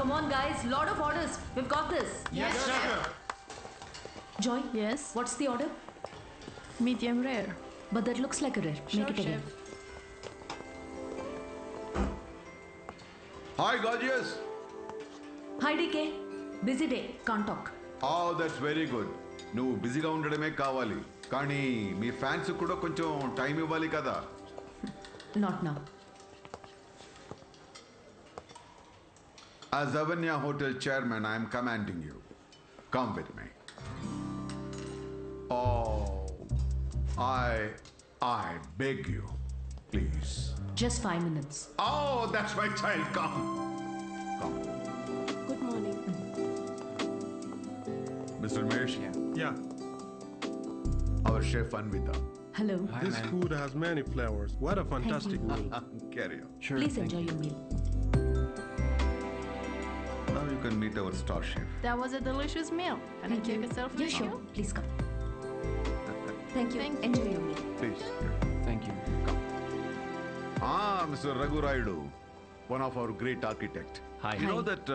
Come on, guys. Lot of orders. We've got this. Yes, chef. Joy. Yes. What's the order? Medium rare. But that looks like a rare. Sure, Make it again. chef. Hi, gorgeous. Hi, DK. Busy day. Can't talk. Oh, that's very good. నువ్వు బిజీగా ఉండడమే కావాలి కానీ మీ fans కూడా కొంచెం time ఇవ్వాలి కదా. Not now. As Avanya Hotel chairman, I am commanding you. Come with me. Oh, I beg you, please. Just 5 minutes. Oh, that's my child. Come. Good morning. Mr. Mesh, Yeah, our chef Anvita. Hello. this food has many flavors. What a fantastic meal. Carry on. Please enjoy your meal. Now you can meet our star chef. That was a delicious meal. Can I take a selfie Yeah, with sure. you? Please come. Thank you. Thank you. Enjoy your meal. Please. Thank you. Mr. Raghu Raidu, one of our great architect. Hi. You know that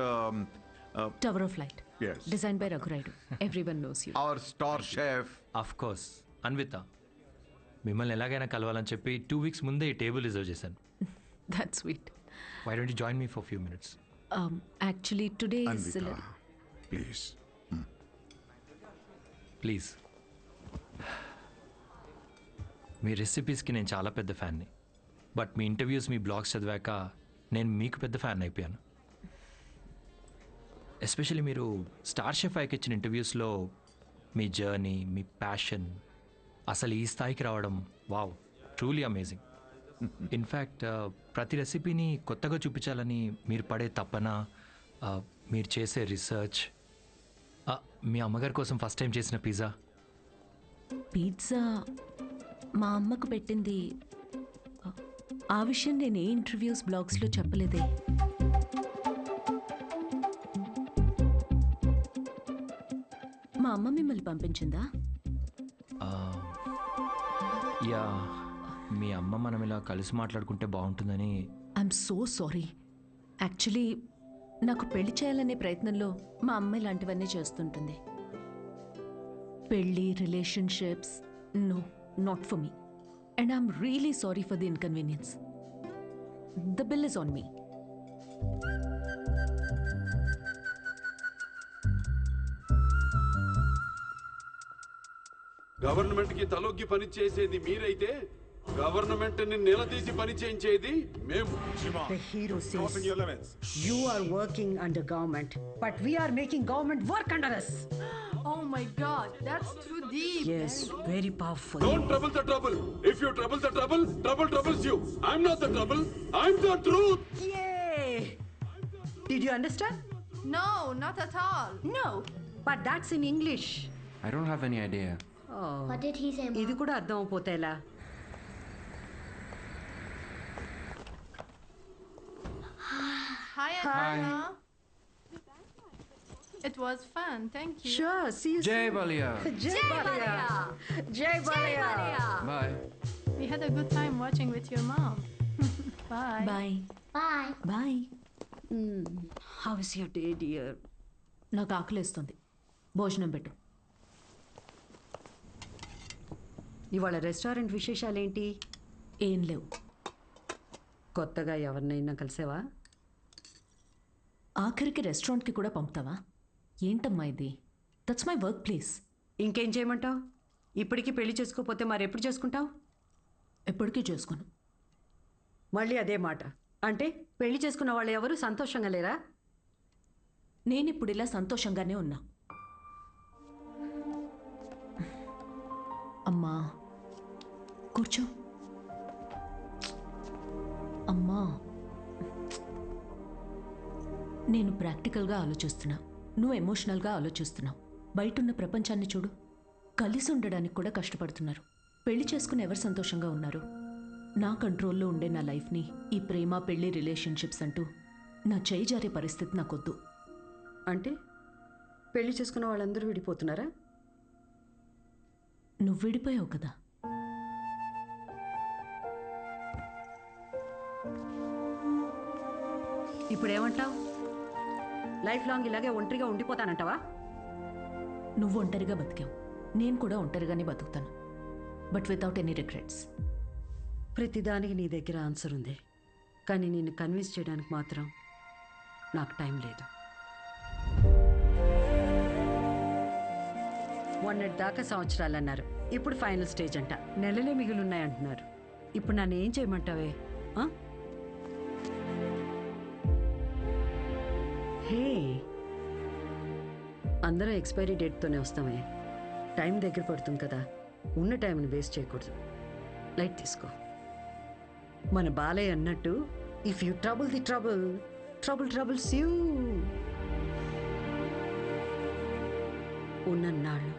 Tower of Light. yes, Designed by Raghu Raidu. Everyone knows you. our star chef. Of course Anvita మిమ్మల్ని ఎలాగైనా కలవాలని చెప్పి 2 weeks ముందే ఈ table reserve చేశాను. That's sweet. Why don't you join me for few minutes? Actually, today is... Anvita, please. Please. మీ రెసిపీస్కి నేను చాలా పెద్ద ఫ్యాన్ని, బట్ మీ ఇంటర్వ్యూస్ మీ బ్లాగ్స్ చదివాక నేను మీకు పెద్ద ఫ్యాన్ అయిపోయాను. ఎస్పెషల్లీ మీరు స్టార్ షెఫ్ ఐకి ఇచ్చిన ఇంటర్వ్యూస్లో మీ జర్నీ, మీ ప్యాషన్, అసలు ఈ స్థాయికి రావడం వావ్, ట్రూలీ అమేజింగ్. ఇన్ఫ్యాక్ట్ ప్రతి రెసిపీని కొత్తగా చూపించాలని మీరు పడే తపన, మీరు చేసే రీసెర్చ్, మీ అమ్మగారి కోసం ఫస్ట్ టైం చేసిన పిజ్జా. పిజ్జా మా అమ్మకు పెట్టింది. ఆ విషయం నేను ఏ ఇంటర్వ్యూస్ బ్లాగ్స్లో చెప్పలేదే. మా అమ్మ మిమ్మల్ని పంపించిందా? యా, మీ అమ్మ మనం ఇలా కలిసి మాట్లాడుకుంటే బాగుంటుందని. I'm so sorry. యాక్చువల్లీ నాకు పెళ్లి చేయాలనే ప్రయత్నంలో మా అమ్మ ఇలాంటివన్నీ చేస్తుంటుంది. పెళ్ళి, relationships, no, not for me. And I'm really sorry for the inconvenience. The bill is on me. Government కి తలొగ్గి పని చేసేది మీరైతే గవర్నమెంట్ ని నిలదీసి పని చేయించేది మేము. The hero says you are working under government, but we are making government work under us. Oh my God, that's too deep. Yes, very powerful. Don't trouble the trouble. If you trouble the trouble, trouble troubles you. I'm not the trouble. I'm the truth. Yay! Did you understand? No, not at all. No, but that's in English. I don't have any idea. Oh, What did he say, Mom? ఇది కూడా అర్థం అయిపోతే ఎలా? Hi, Anna. It was fun. Thank you. Sure, see you Jai soon. Balia. Jai Balia. Jai Balia. Bye. We had a good time watching with your mom. Bye. Bye Bye. Bye. How is your day, dear? నాకు ఆకలేస్తుంది. భోజనం పెట్టు. ఇవాళ restaurant విశేషాలేంటి? ఏం లేవు. కొత్తగా ఎవరినైనా కలిసావా? ఆఖరికి రెస్టారెంట్కి కూడా పంపుతావా? ఏంటమ్మా ఇది? That's my work place. ఇంకేం చేయమంటావు? ఇప్పటికీ పెళ్లి చేసుకోకపోతే మరి ఎప్పుడు చేసుకుంటావు? ఎప్పటికీ చేసుకోను. మళ్ళీ అదే మాట. అంటే పెళ్లి చేసుకున్న వాళ్ళు ఎవరు సంతోషంగా లేరా? నేను ఇప్పుడు ఇలా సంతోషంగానే ఉన్నా. అమ్మా కూర్చో. అమ్మా, నేను ప్రాక్టికల్గా ఆలోచిస్తున్నా, నువ్వు ఎమోషనల్గా ఆలోచిస్తున్నావు. బయటున్న ప్రపంచాన్ని చూడు, కలిసి ఉండడానికి కూడా కష్టపడుతున్నారు. పెళ్లి చేసుకుని ఎవరు సంతోషంగా ఉన్నారు? నా కంట్రోల్లో ఉండే నా లైఫ్ని ఈ ప్రేమ, పెళ్లి, రిలేషన్షిప్స్ అంటూ నా చేయి జారే పరిస్థితి నాకొద్దు. అంటే పెళ్లి చేసుకున్న వాళ్ళందరూ విడిపోతున్నారా? నువ్వు విడిపోయావు కదా. ఇప్పుడేమంటావు? లైఫ్ లాంగ్ ఇలాగే ఒంటరిగా ఉండిపోతానంటావా? నువ్వు ఒంటరిగా బతికావు, నేను కూడా ఒంటరిగానే బతుకుతాను, బట్ వితౌట్ ఎనీ రిగ్రెట్స్. ప్రతిదానికి నీ దగ్గర ఆన్సర్ ఉంది, కానీ నిన్ను కన్విన్స్ చేయడానికి మాత్రం నాకు టైం లేదు. మొన్నటి దాకా సంవత్సరాలు అన్నారు, ఇప్పుడు ఫైనల్ స్టేజ్ అంట. నెలలే మిగిలిన్నాయంటున్నారు. ఇప్పుడు నన్ను ఏం చేయమంటావే? ఆ? హే, అందరం ఎక్స్పైరీ డేట్తోనే వస్తామే. టైం దగ్గర పడుతుంది కదా, ఉన్న టైంని వేస్ట్ చేయకూడదు. లైట్ తీసుకో. మన బాలయ్య అన్నట్టు, if you trouble the trouble, trouble troubles you. ఉన్నన్నాళ్ళు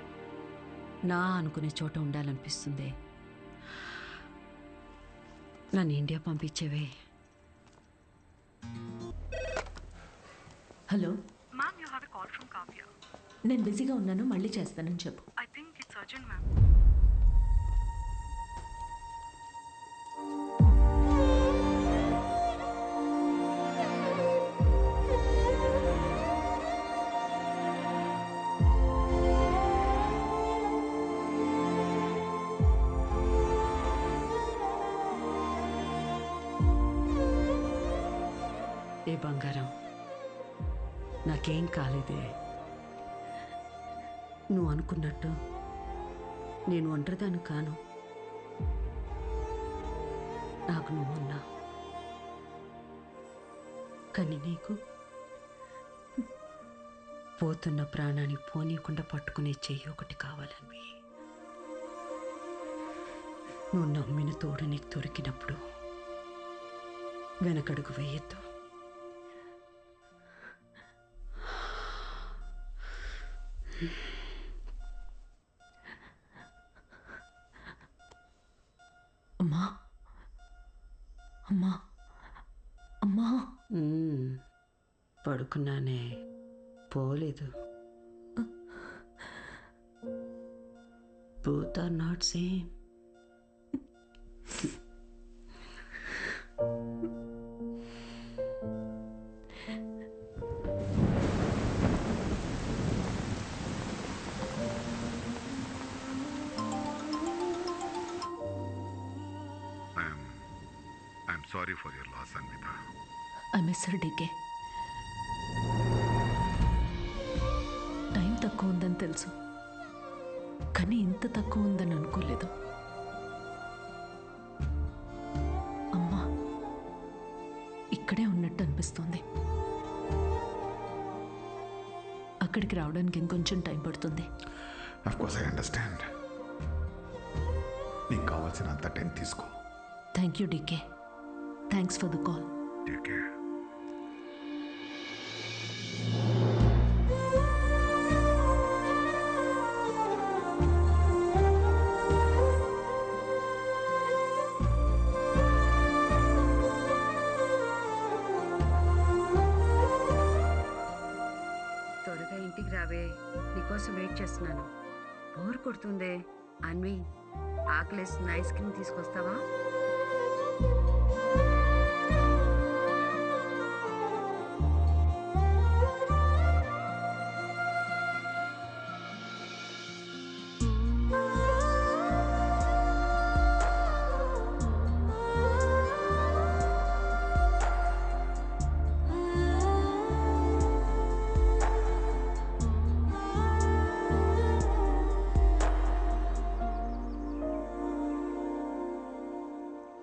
నా అనుకునే చోట ఉండాలనిపిస్తుంది. నన్ను ఇండియా పంపించేవే. Hello, Ma'am, you have a call from Kavya. నేను బిజీగా ఉన్నాను, మళ్ళీ చేస్తానని చెప్పు. I think it's urgent, ma'am. ఏ బంగారం, నాకేం కాలేదే. నువ్వు అనుకున్నట్టు నేను ఒంటరిదాన్ని కాను. నాకు నువ్వున్నా, కానీ నీకు పోతున్న ప్రాణాన్ని పోనీయకుండా పట్టుకునే చెయ్యి ఒకటి కావాలని. నువ్వు నమ్మిన తోడు నీకు దొరికినప్పుడు వెనకడుగు వేయొద్దు. అమ్మా, అమ్మా, అమ్మా. పడుకున్నానే, పోలేదు. Both are not same. I'm sorry for your loss, Anvita. I miss her DK. Time తక్కువ ఉందని తెలుసు, కానీ ఇంత తక్కువ ఉందని అనుకోలేదు. అమ్మా ఇక్కడే ఉన్నట్టు అనిపిస్తోంది. అక్కడికి రావడానికి ఇంకొంచెం టైం పడుతుంది. Of course, I understand. నీకు కావాల్సినంత టైం తీసుకో. Thank you DK. Thanks for the call. Take care. త్వరగా ఇంటికి రావే, నీకోసం వెయిట్ చేస్తున్నాను. బోర్ కొడుతుందే. అన్వి, ఆకలేస్తుంది, ఐస్ క్రీమ్ తీసుకొస్తావా?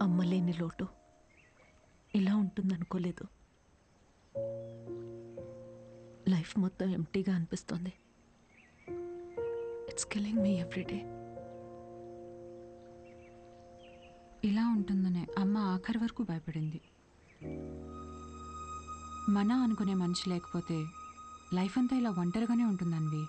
అమ్మలేని లోటు ఇలా ఉంటుందనుకోలేదు. లైఫ్ మొత్తం ఎంటీగా అనిపిస్తుంది. It's killing me every day. ఇలా ఉంటుందనే అమ్మ ఆఖరి వరకు భయపడింది. మన అనుకునే మనిషి లేకపోతే లైఫ్ అంతా ఇలా ఒంటరిగానే ఉంటుందన్వి.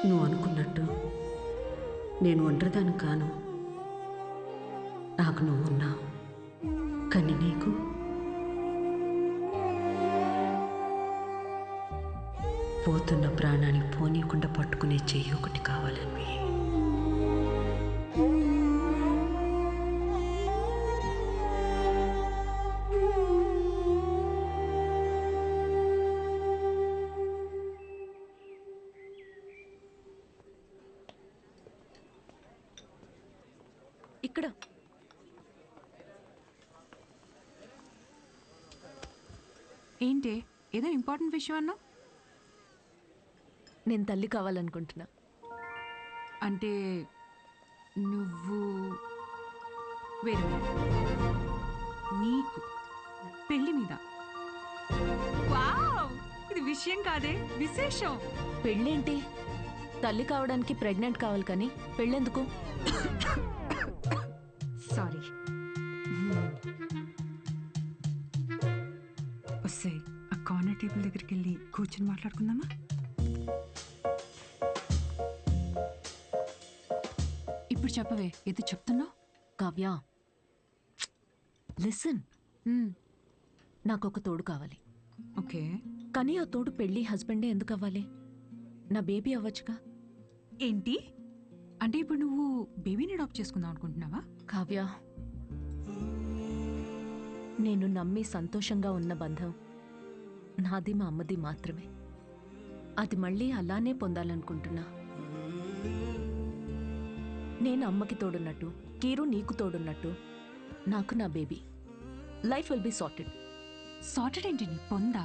నువ్వు అనుకున్నట్టు నేను ఒంటరిదాన్ని కాను. నాకు నువ్వు ఉన్నావు, కానీ నీకు పోతున్న ప్రాణాన్ని పోనీయకుండా పట్టుకునే చెయ్యి ఒకటి కావాలని. ఇక్కడ ఏంటి ఏదో ఇంపార్టెంట్ విషయం అన్నా? నేను తల్లి కావాలనుకుంటున్నా. అంటే నువ్వు వేరే నీకు పెళ్లి మీద? వావ్, ఇది విషయం కాదే, విశేషం. పెళ్ళేంటి? తల్లి కావడానికి ప్రెగ్నెంట్ కావాలి, కానీ పెళ్ళెందుకు? సారీ. వస్తాయి, ఆ కార్నర్ టేబుల్ దగ్గరికి వెళ్ళి కూర్చొని మాట్లాడుకుందామా? ఇప్పుడు చెప్పవే, ఏదో చెప్తున్నావు. కావ్య, లిసన్. నాకు ఒక తోడు కావాలి. ఓకే, కానీ ఆ తోడు పెళ్ళి హస్బెండే ఎందుకు అవ్వాలి? నా బేబీ అవ్వచ్చుగా. ఏంటి అంటే ఇప్పుడు నువ్వు బేబీని అడాప్ట్ చేసుకుందాం అనుకుంటున్నావా? కావ్య, నేను నమ్మి సంతోషంగా ఉన్న బంధం నాది, మా అమ్మది మాత్రమే. అది మళ్ళీ అలానే పొందాలనుకుంటున్నా. నేను అమ్మకి తోడున్నట్టు, కీరు నీకు తోడున్నట్టు, నాకు నా baby. Life will be sorted. Sorted ఏంటి నీ పొందా?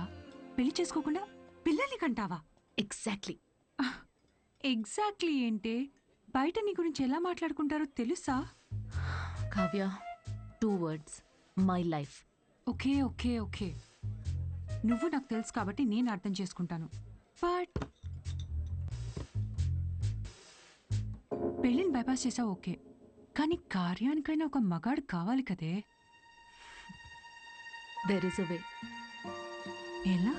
పెళ్లి చేసుకోకుండా పిల్లల్ని కంటావా? ఎగ్జాక్ట్లీ. ఎగ్జాక్ట్లీ ఏంటి? బయట నీ గురించి ఎలా మాట్లాడుకుంటారో తెలుసా? Kavya, 2 words, my life. Okay okay okay, నువ్వు నాకు తెలుసు కాబట్టి నేను అర్థం చేసుకుంటాను. బట్ పెళ్ళిని బైపాస్ చేసావు ఓకే, కానీ కార్యానికైనా ఒక మగాడు కావాలి కదే. దెర్ ఇస్ అ వే. ఎలా?